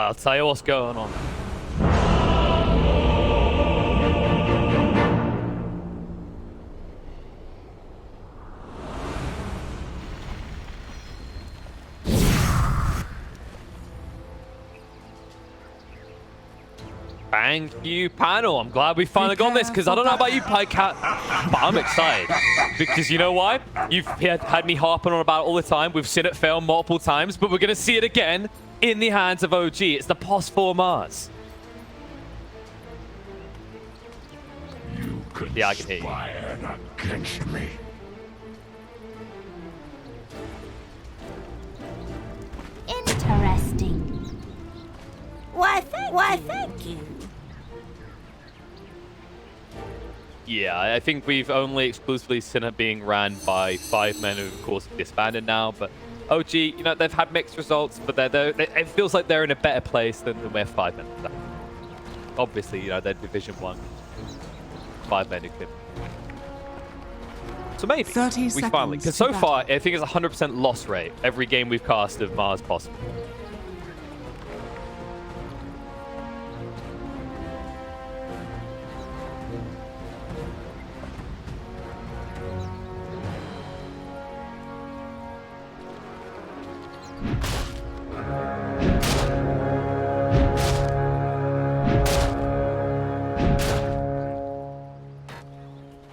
I'll tell you what's going on. Thank you, panel. I'm glad we finally got this, because I don't know about you, Pycat, but I'm excited. Because you know why? You've had me harping on about it all the time. We've seen it fail multiple times, but we're going to see it again in the hands of OG. It's the POS 4 Mars. Yeah, I can hear you. Against me. Interesting. Why, thank you. Yeah, I think we've only exclusively seen it being ran by 5 men who, of course, disbanded now. But OG, you know, they've had mixed results, but it feels like they're in a better place than where 5 men are. Obviously, you know, they're Division 1. 5 men who could. So maybe we finally, because so far, I think it's 100% loss rate every game we've cast of Mars possible.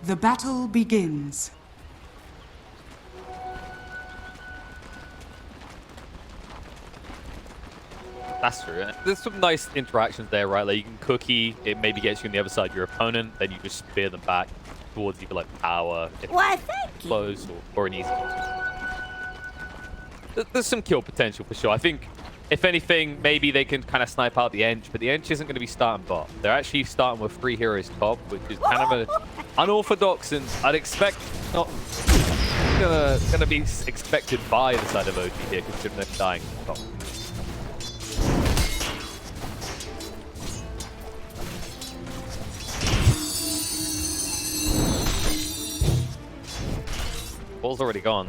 The battle begins. That's true. There's some nice interactions there, right? Like you can cookie, it maybe gets you on the other side of your opponent, then you just spear them back towards either like power, if close, or an easy kill. There's some kill potential for sure. I think, if anything, maybe they can kind of snipe out the Ench, but the Ench isn't going to be starting bot. They're actually starting with 3 heroes top, which is kind of an unorthodox, and I'd expect not gonna be expected by the side of OG here, considering they're dying top. Ball's already gone.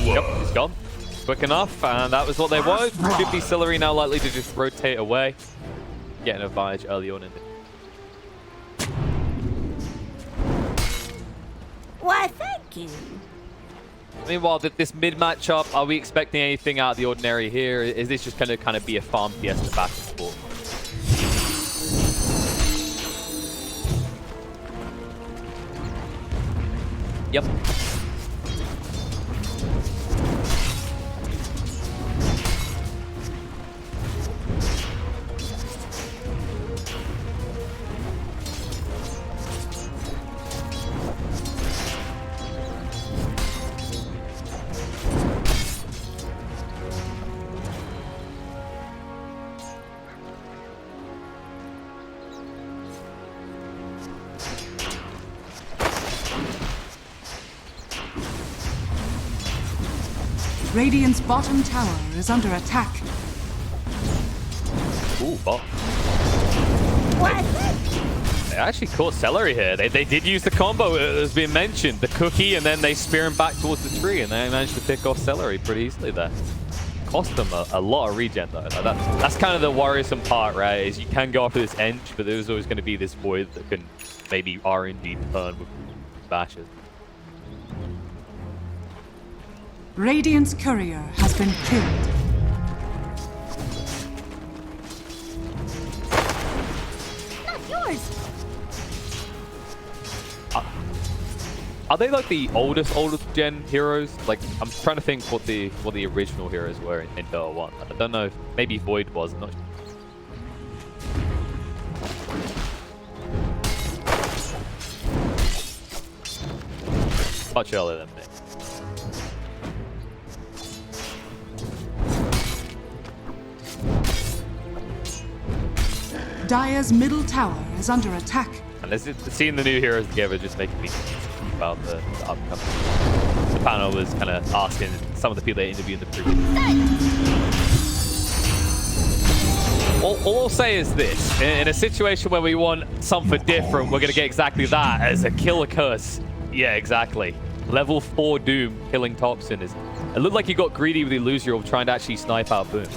Yep, he's gone. Quick enough, and that was what they wanted. Should be Celery now likely to just rotate away. Get an advantage early on in the... Why, thank you. Meanwhile, this mid matchup, are we expecting anything out of the ordinary here? Is this just going to kind of be a farm fiesta back and forth? Yep. Radiant's bottom tower is under attack. Ooh, bot. They actually caught Celery here. They did use the combo as been mentioned. The cookie, and then they spear him back towards the tree, and they managed to pick off Celery pretty easily there. Cost them a lot of regen, though. Like that's kind of the worrisome part, right? Is you can go after this Ench, but there's always going to be this Void that can maybe RNG turn with bashes. Radiant's courier has been killed. Not yours. Are they like the oldest gen heroes? Like, I'm trying to think what the original heroes were in Dota 1. I don't know if maybe Void was. I'm not sure. Much earlier than me. Dire's middle tower is under attack. And seeing the new heroes together just making me think about the upcoming. The panel was kind of asking some of the people they interviewed in the previous. All I'll say is this. In a situation where we want something different, we're going to get exactly that as a killer curse. Yeah, exactly. Level 4 Doom killing Thompson. It looked like he got greedy with the illusion of trying to actually snipe out Boom.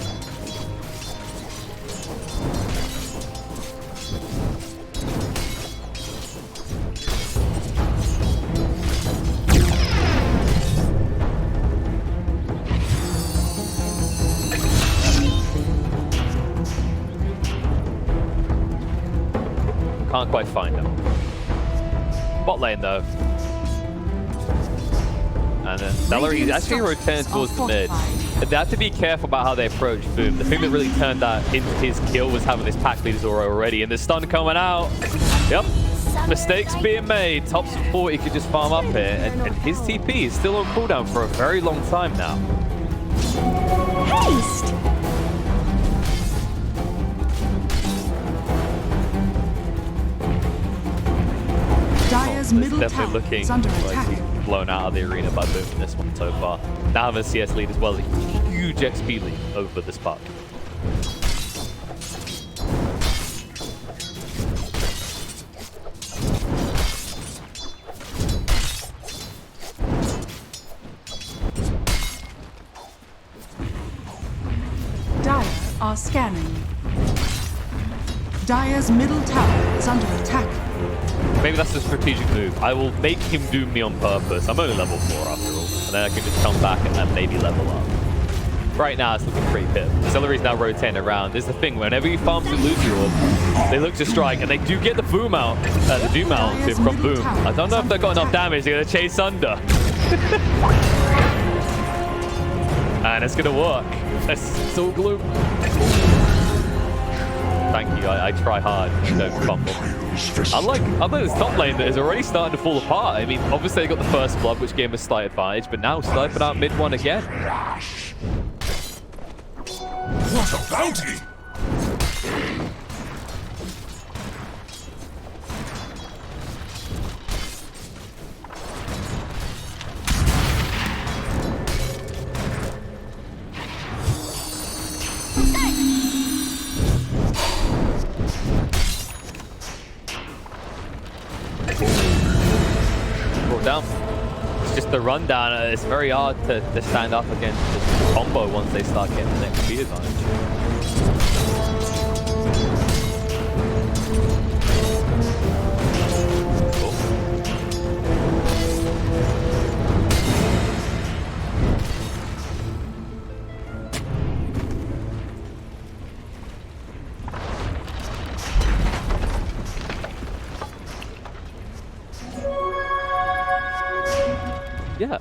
Can't quite find him. Bot lane though. And then Celery actually returned towards the mid. They have to be careful about how they approach Boom. The thing that really turned that into his kill was having this pack leader's aura already, and the stun coming out. Yep. Mistakes being made. Top support, he could just farm up here, and his TP is still on cooldown for a very long time now. Haste! Dire's middle Definitely tower looking is under like attack. he's blown out of the arena by Boom in this one so far. Now having a CS lead as well, a huge XP lead over this puck. Dire are scanning. Dire's middle tower is under attack. Maybe that's a strategic move. I will make him doom me on purpose. I'm only level 4 after all. And then I can just come back and then maybe level up. Right now, it's looking pretty pip. Celery's now rotating around. There's the thing, whenever you farm to lose your orb, they look to strike, and they do get the boom out, the doom out from Boom. I don't know if they've got enough damage. They're going to chase under. And it's going to work. It's so gloom. Thank you. I try hard. Don't fumble. Unlike this top lane that is already starting to fall apart. I mean, obviously they got the first blood, which gave them a slight advantage, but now sniping out mid one again. What a bounty! Brought down. It's just the rundown. It's very hard to stand up against this combo once they start getting the next speed advantage. Cool. Yeah.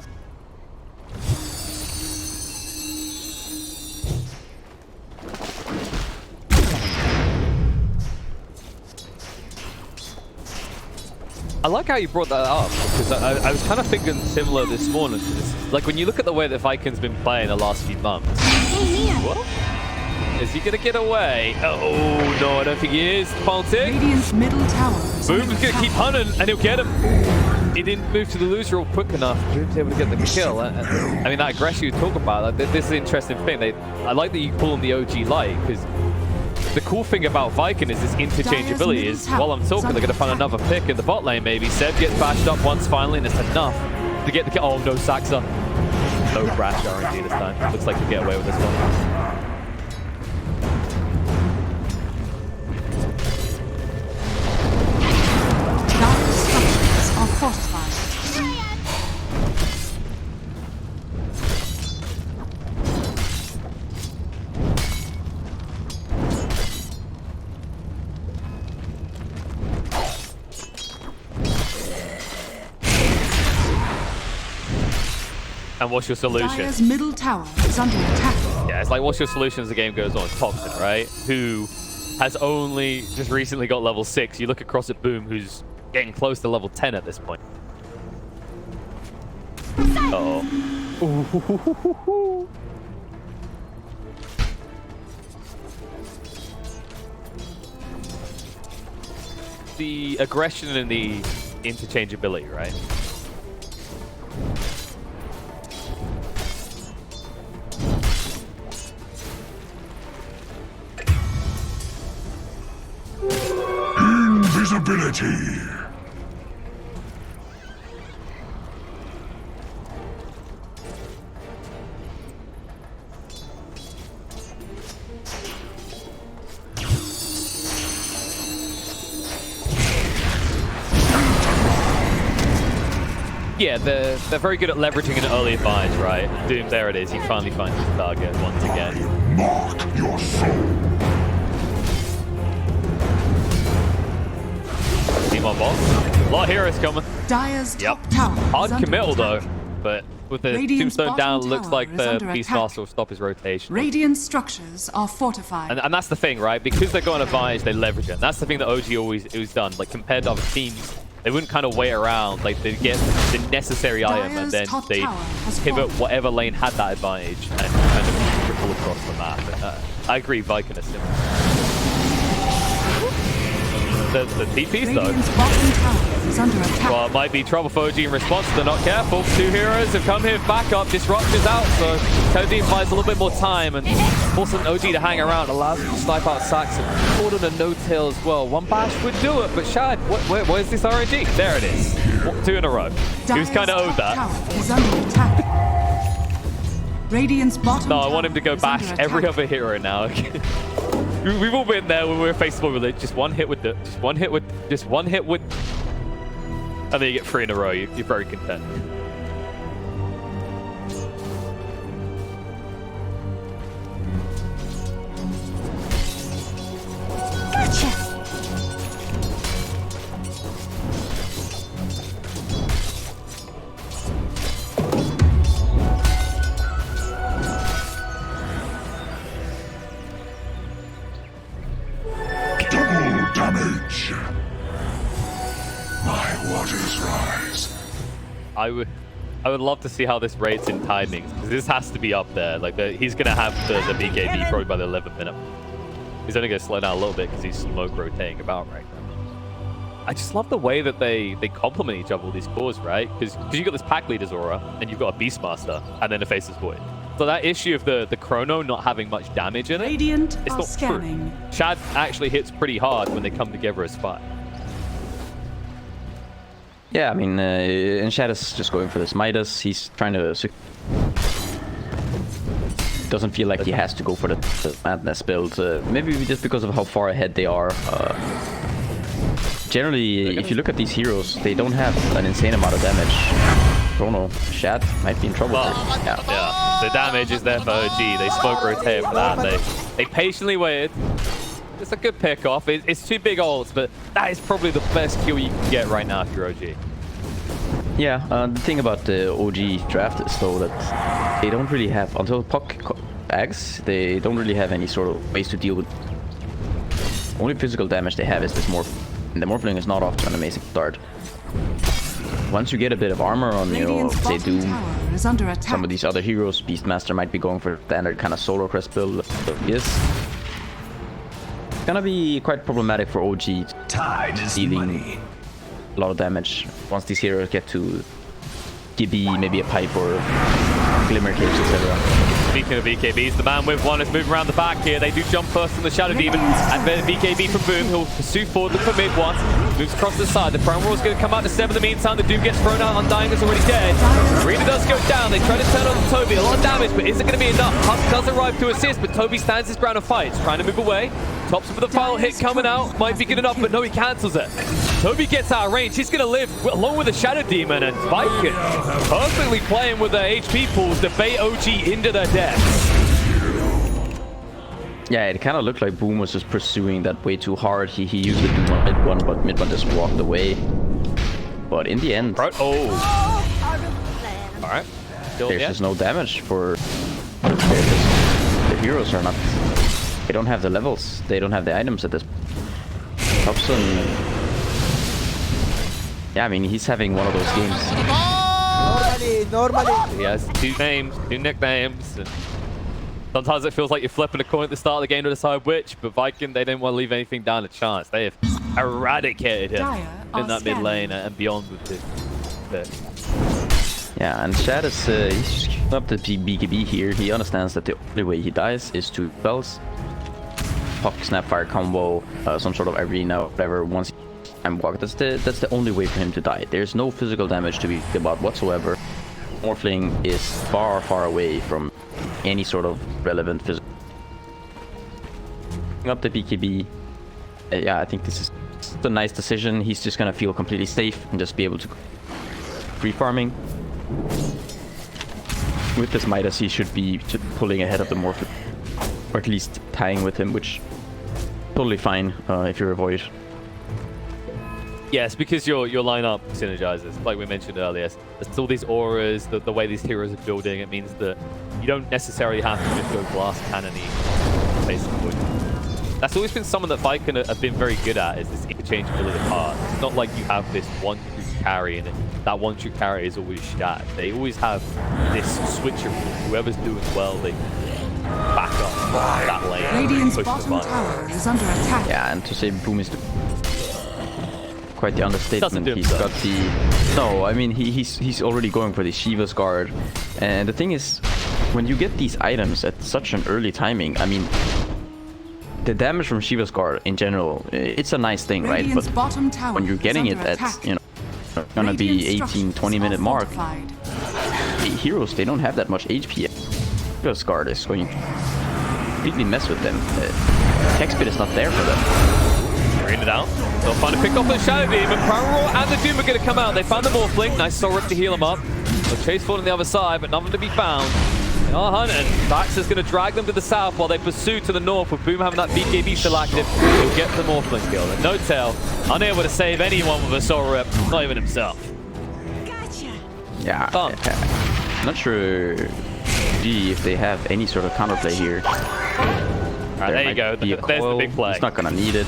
I like how you brought that up, because I was kind of thinking similar this morning to this. Like, when you look at the way that Viking's been playing the last few months. What? Is he going to get away? Oh, no, I don't think he is. Politics. Radiant's middle tower is Boom's under going to attack. keep hunting, and he'll get him. He didn't move to the loser all quick enough. He was able to get the kill. I mean, that aggression you talk about, like, this is an interesting thing. I like that you call him the OG Light, because the cool thing about Viking is this interchangeability. Is while I'm talking, they're going to find another pick in the bot lane, maybe. Seb gets bashed up once finally, and it's enough to get the kill. Oh, no, Saxa. No crash RNG this time. Looks like he'll get away with this one. Dire's structures are fortified. And what's your solution? Dire's middle tower is under attack. Yeah, it's like, what's your solution as the game goes on? It's Toxin, right? Who has only just recently got level 6. You look across at Boom, who's getting close to level 10 at this point. Uh-oh. The aggression and the interchangeability, right? Invisibility. Yeah, they're very good at leveraging an early advantage, right? Doom, there it is. He finally finds his target once again. Mark your soul. on, boss. A lot of heroes coming. Dire's Yep. top tower Hard is under committal, though. attack. But with the Radiant's tombstone down, bottom looks tower like is the under Beastmaster attack. will stop his rotation. Radiant structures are fortified. And that's the thing, right? Because they're going advantage, they leverage it. And that's the thing that OG always done. Like, compared to other teams, they wouldn't kind of wait around. Like, they'd get the necessary item, and then top they tower has pivot fallen. whatever lane had that advantage and kind of triple across the map. And, I agree, Viking is similar. The TPs, though. Radiant's bottom tower is under attack. Well, it might be trouble for OG in response if they're not careful. Two heroes have come here, back up, Disruptor's out, so Cody buys a little bit more time and forcing OG to hang around, allows him to snipe out Saxon. Caught on a no-tail as well. One bash would do it, but Shad, where's this RNG? There it is. Two in a row. He was kind of owed that. Tower is under attack. Radiant's bottom No, I want him to go tower is bash under every attack. other hero now. We've all been there when we were faceable with it. Just one hit with and then you get 3 in a row. You're very content. Double damage. My waters rise. I would love to see how this rates in timings, because this has to be up there. Like, he's going to have the BKB probably by the 11th minute. He's only going to slow down a little bit because he's smoke rotating about right now. I just love the way that they complement each other with these cores, right? Because you've got this pack leader's aura, and you've got a Beastmaster, and then a Faceless Void. So that issue of the Chrono not having much damage in it, Radiant it's are not scanning. true. Shad actually hits pretty hard when they come together as 5. Yeah, I mean, and Shad is just going for this Midas. He's trying to... Doesn't feel like he has to go for the Madness build. Maybe just because of how far ahead they are. Generally, if you look at these heroes, they don't have an insane amount of damage. Chrono, Shad might be in trouble. Well, yeah. The damage is there for OG. They smoke rotate for that. They patiently waited. It's a good pick off. It's 2 big ults, but that is probably the best kill you can get right now if you're OG. Yeah, the thing about the OG draft is though that they don't really have, until Puck eggs, they don't really have any sort of ways to deal with. Only physical damage they have is this Morph. And the Morphling is not off to an amazing start. Once you get a bit of armor on, you know, Radiant's say bottom Doom, tower is under attack. some of these other heroes, Beastmaster might be going for standard kind of solo crest build. Yes. It's gonna be quite problematic for OG Tide is dealing money. a lot of damage once these heroes get to GB, maybe a pipe or glimmer capes, etc. Speaking of BKBs, the man with one is moving around the back here. They do jump first on the Shadow Demon. And then BKB from Boom. He'll pursue forward, look for mid one. Moves across the side. The Prime Roar's going to come out to 7 in the meantime. The Doom gets thrown out. Undying is already dead. Arena does go down. They try to turn on Toby. A lot of damage, but is it going to be enough? Husk does arrive to assist, but Toby stands his ground and fights. Trying to move away. Tops him with the final hit coming out. Might be good enough, but no, he cancels it. Toby gets out of range. He's going to live along with the Shadow Demon, and Viking perfectly playing with their HP pools to bait OG into their deaths. Yeah, it kind of looked like Boom was just pursuing that way too hard. He used the Doom on mid one, but mid one just walked away. But in the end, Right. Oh. Part of the plan. All right. Still, there's yeah. just no damage for the heroes are not. They don't have the levels. They don't have the items at this. Thompson. Yeah, I mean he's having one of those games. Normally. He has 2 names, 2 nicknames. And sometimes it feels like you're flipping a coin at the start of the game to decide which, but Viking, they didn't want to leave anything down to chance. They have eradicated him Dire in are that mid scanning. lane and beyond with this pick. Yeah, and Shad is he's up the BKB here. He understands that the only way he dies is 2 spells. Puck, Snapfire combo, some sort of arena, whatever. Once I'm walked, that's the only way for him to die. There's no physical damage to be about whatsoever. Morphling is far, far away from any sort of relevant physical. Up the BKB. Yeah, I think this is a nice decision. He's just gonna feel completely safe and just be able to free farming. With this Midas, he should be pulling ahead of the Morph, or at least tying with him, which totally fine if you're a Void. Yes, because your lineup synergizes, like we mentioned earlier. There's all these auras, the way these heroes are building. It means that you don't necessarily have to just go glass cannon-y, basically. That's always been something that Viking have been very good at, is this interchangeability of parts. It's not like you have this one true carry and that one true carry is always shat. They always have this switcher. Whoever's doing well, they back up that lane. Radiant's push the bottom button. tower is under attack. Yeah, and to say Boom is quite the understatement. do He's got himself. the... No, I mean, he's already going for the Shiva's guard. And the thing is, when you get these items at such an early timing, I mean, the damage from Shiva's guard in general, it's a nice thing, right? Radiant's But bottom tower when you're getting is it under at, attack. you know, gonna be Radiant 18, structures 20 minute are mark, fortified. the heroes, they don't have that much HP. Shiva's guard is going to completely mess with them. Tech speed is not there for them. Read it out. They'll find a pick off the Shadow Demon. Primal Roar and the Doom are going to come out. They found the Morphling. Nice Soul Rip to heal him up. They'll chase forward on the other side, but nothing to be found. They are hunting. Vax is going to drag them to the south while they pursue to the north. With Boom having that BKB still active, he'll get the Morphling kill. And No Tail, unable to save anyone with a Soul Rip, not even himself. Yeah, Done. I'm not sure if they have any sort of counterplay here. Alright, there you go. Be a There's the coil. big play. He's not gonna need it.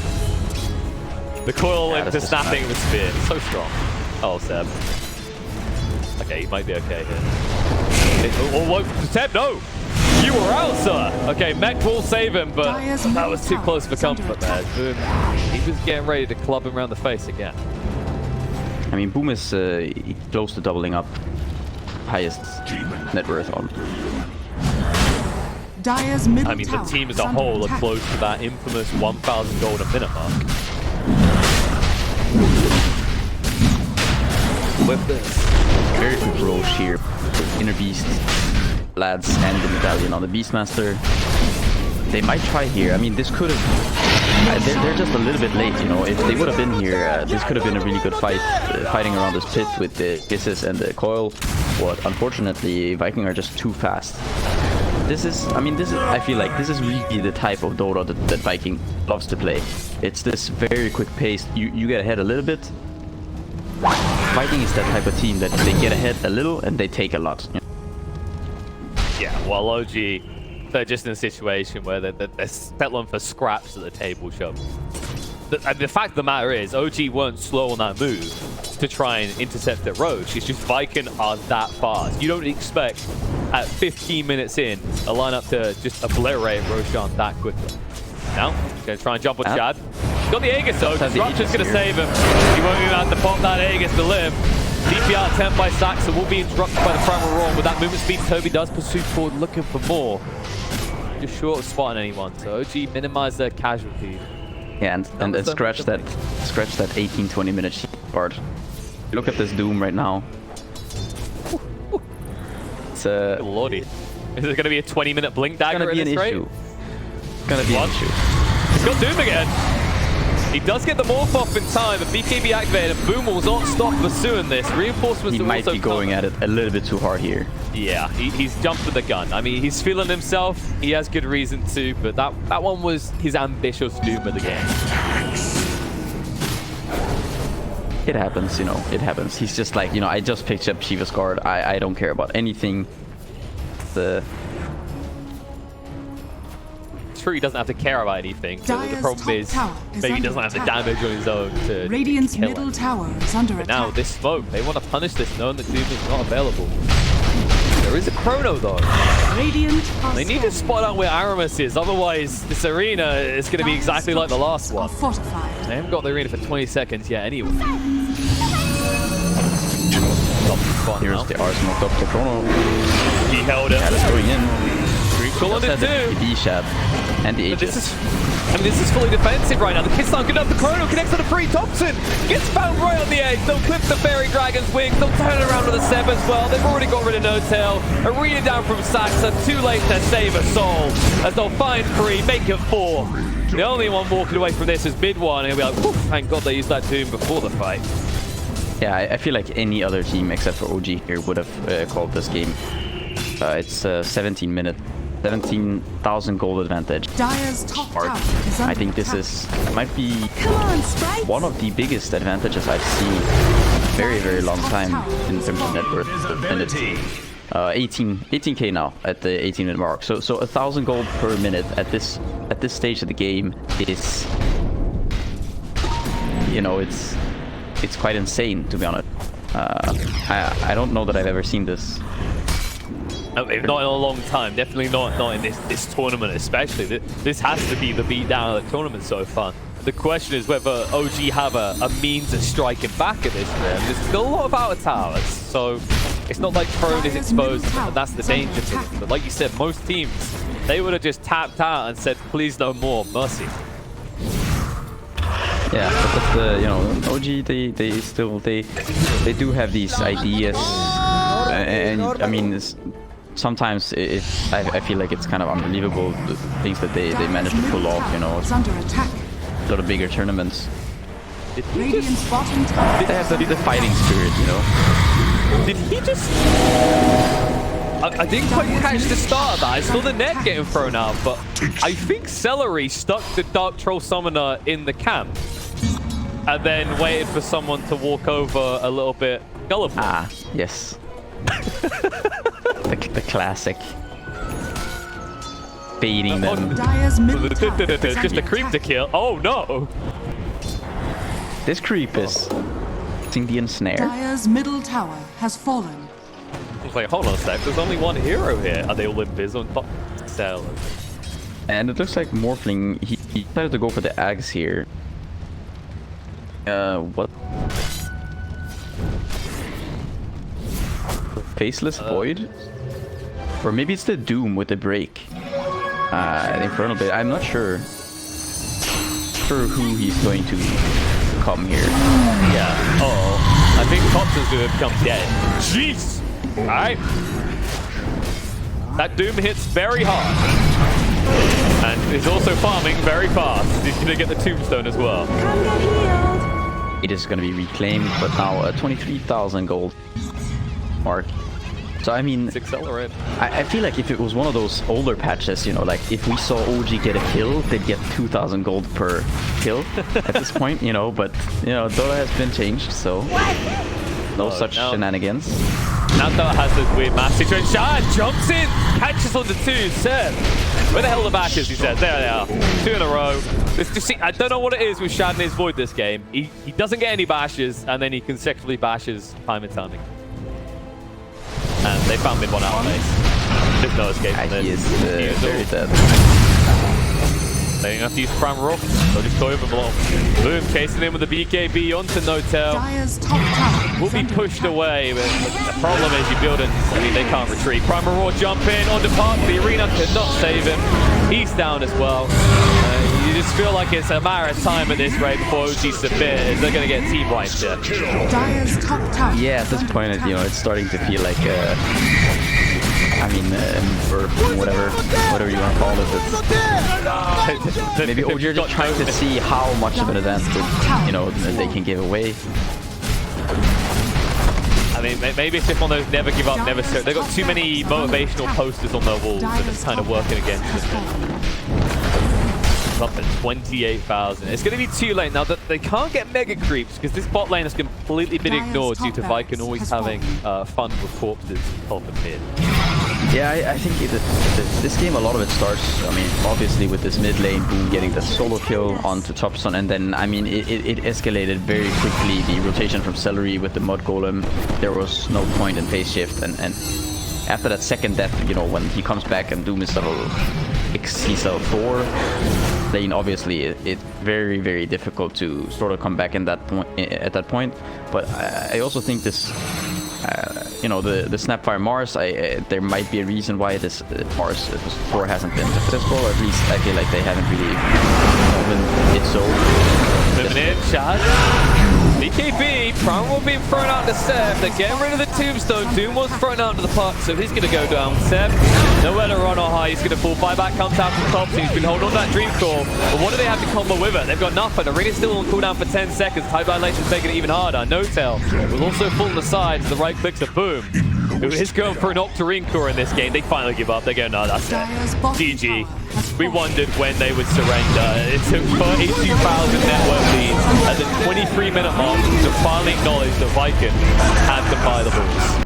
The coil Yeah, into that's just snapping bad. the spear. So strong. Oh, Seb. Okay, he might be okay here. Oh, Seb, no! You were out, sir! Okay, Mech will save him, but Dire's that was too middle close for tower is under comfort there. Boom. He was getting ready to club him around the face again. I mean, Boom is close to doubling up highest net worth on. Dire's middle I mean, the tower team as is a under whole are attack. close to that infamous 1,000 gold a minute mark. With this. Very good Roche here. Inner Beast, lads, and the medallion on the Beastmaster. They might try here. I mean, this could have... they're just a little bit late, you know. If they would have been here, this could have been a really good fight, fighting around this pit with the kisses and the coil. But unfortunately, Viking are just too fast. This is, I feel like this is really the type of Dota that Viking loves to play. It's this very quick pace. You get ahead a little bit. Viking is that type of team that they get ahead a little and they take a lot. You know? Yeah, well, OG, they're just in a situation where they're settling for scraps at the table show. The fact of the matter is, OG weren't slow on that move to try and intercept at Roche. It's just Viking are that fast. You don't expect at 15 minutes in a lineup to just obliterate Roshan that quickly. Now, he's going to try and jump on Chad. He's got the Aegis though. Disruption's going to save him. He won't even have to pop that Aegis to live. DPR 10 by Saxa will be interrupted by the Primal Roar. With that movement speed, Toby does pursue forward looking for more. Just short of spotting anyone. So OG minimize their casualties. Yeah, and scratch that 18-20 minute shield part. Look at this Doom right now. It's Lordy. Is it going to be a 20-minute blink dagger gonna be at an this rate? issue. It's gonna be an issue. He's got Doom again. He does get the morph off in time, but BKB activated. Boom will not stop pursuing this. Reinforcements He will might also be going come. at it a little bit too hard here. Yeah, he's jumped with the gun. I mean, he's feeling himself. He has good reason to, but that one was his ambitious Doom of the game. It happens, you know, it happens. He's just like, you know, I just picked up Shiva's guard. I don't care about anything. True, he doesn't have to care about anything. But the Dire's problem top is, tower is maybe he under doesn't have the attack. damage on his own to Radiant's kill middle it. tower is under But attack. now, this smoke, they want to punish this, knowing that Doom is not available. There is a chrono, though. Radiant are They need to scanning. spot out where Aramis is, otherwise this arena is going to be Dire's exactly like the last structures one. are fortified. They haven't got the arena for 20 seconds yet anyway. Stop the spot Here's now. the Arsenal up to Chrono. He held it. Yeah, that's going in. Cool on it Just had too. the PB shab and the But Aegis. this is fully defensive right now. The kid's not good enough. The chrono connects to the free. Thompson gets found right on the edge. They'll clip the Fairy Dragon's wings. They'll turn it around with a Seb as well. They've already got rid of No Tail. Arena down from Saxa. Too late to save a soul. As they'll find 3, make it 4. The only one walking away from this is mid one. And he'll be like, "Whew, thank God they used that Doom before the fight." Yeah, I feel like any other team except for OG here would have called this game. It's a 17-minute 17,000 gold advantage. Dire's top Mark. tower is under I think this attack. might be Come on, Sprite. one of the biggest advantages I've seen in a very, very long time in terms of net worth. And it's 18k now at the 18-minute mark. So 1,000 gold per minute at this stage of the game is, you know, it's quite insane, to be honest. I don't know that I've ever seen this. Not in a long time. Definitely not in this tournament, especially. This has to be the beatdown of the tournament so far. The question is whether OG have a means of striking back at this round. There's still a lot of outer towers, so it's not like Throne is exposed, and that's the danger to them. But like you said, most teams, they would have just tapped out and said, please no more, mercy. Yeah, but that's the, you know, OG, they do have these ideas, and I mean, sometimes I feel like it's kind of unbelievable, the things that they manage to pull off, you know. Is under attack. A lot of bigger tournaments. Radiant's bottom tower. They have the fighting spirit, you know. Did he just... I didn't quite catch the start of that. I saw the net getting thrown out, but I think Celery stuck the Dark Troll Summoner in the camp and then waited for someone to walk over a little bit gullible. Ah, yes. the classic. Baiting them. Dire's middle tower is Just under a creep to attack. kill. Oh no! This creep is using the ensnare. Dire's middle tower has fallen. I was like, hold on a sec, there's only one hero here. Are they all invis on top? Cell. And it looks like Morphling, he decided to go for the Ags here. What? Faceless Void? Or maybe it's the Doom with the break. The Infernal Blade. I'm not sure. For who he's going to come here. Yeah. Uh-oh. I think Thompson's gonna become dead. Jeez! Alright. That Doom hits very hard. And is also farming very fast. He's gonna get the tombstone as well. Come get healed. It is going to be reclaimed, but now a 23,000 gold mark. So I mean, It's accelerate. I feel like if it was one of those older patches, you know, like if we saw OG get a kill, they'd get 2,000 gold per kill at this point, you know, but, you know, Dota has been changed, so no such shenanigans. Now Dota has this weird mass situation. Shad jumps in, catches on the two, Seb. Where the hell are the bashes, he said. There they are. Two in a row. I don't know what it is with Shad and his Void this game. He doesn't get any bashes, and then he consecutively bashes time and time again. And they found mid one out of base. There's no escape from this. He is very dead. They don't have to use Prime Rock. They'll just go over below. Boom, chasing him with the BKB onto No-Tail. Dire's top tower Will is be under pushed attack. away, but the problem is you build it. I mean, they can't retreat. Primal Roar jump in on the park. The arena cannot save him. He's down as well. You just feel like it's a matter of time at this rate before OG submit. They're going to get team wiped here. Dire's top tower. Yeah, at this point, you know, it's starting to feel like, I mean, or whatever you want to call it. Maybe OG are just trying to see how much of an advantage, you know, they can give away. I mean, maybe it's just one of those never give up, never stop. They've got too many motivational posters on their walls that it's kind of working against them. It's up at 28,000. It's going to be too late now that they can't get mega creeps because this bot lane has completely been ignored due to Viking always having fun with corpses top and mid. Yeah, I think this game, a lot of it starts, I mean, obviously with this mid lane Boom getting the solo kill onto Topson, and then, I mean, it escalated very quickly, the rotation from Celery with the Mud Golem. There was no point in phase shift, and after that second death, you know, when he comes back and Doom is level 6, he's level 4, then obviously it's very, very difficult to sort of come back in that point, at that point. But I also think this... you know, the Snapfire Mars, there might be a reason why this Mars 4 hasn't been successful, or at least I feel like they haven't really proven it so. Moving in, Shad. BKB, Prime will be thrown out to Seb. They're getting rid of the tombstone. Doom was thrown out to the park, so he's going to go down. Seb, nowhere to run or high. He's going to fall. Buyback comes out from top, so he's been holding on to that Dream Core. But what do they have to combo with it? They've got nothing. The ring is still on cooldown for 10 seconds. Time violation's making it even harder. No-Tail will also fall on the side to the right clicks of Boom. who is going for an Octarine core in this game. They finally give up. They go, no, that's Dire's it. bottom GG. tower has We fallen. wondered when they would surrender. It took 32,000 network lead at the 23-minute mark to finally acknowledge that Viking had to buy the balls.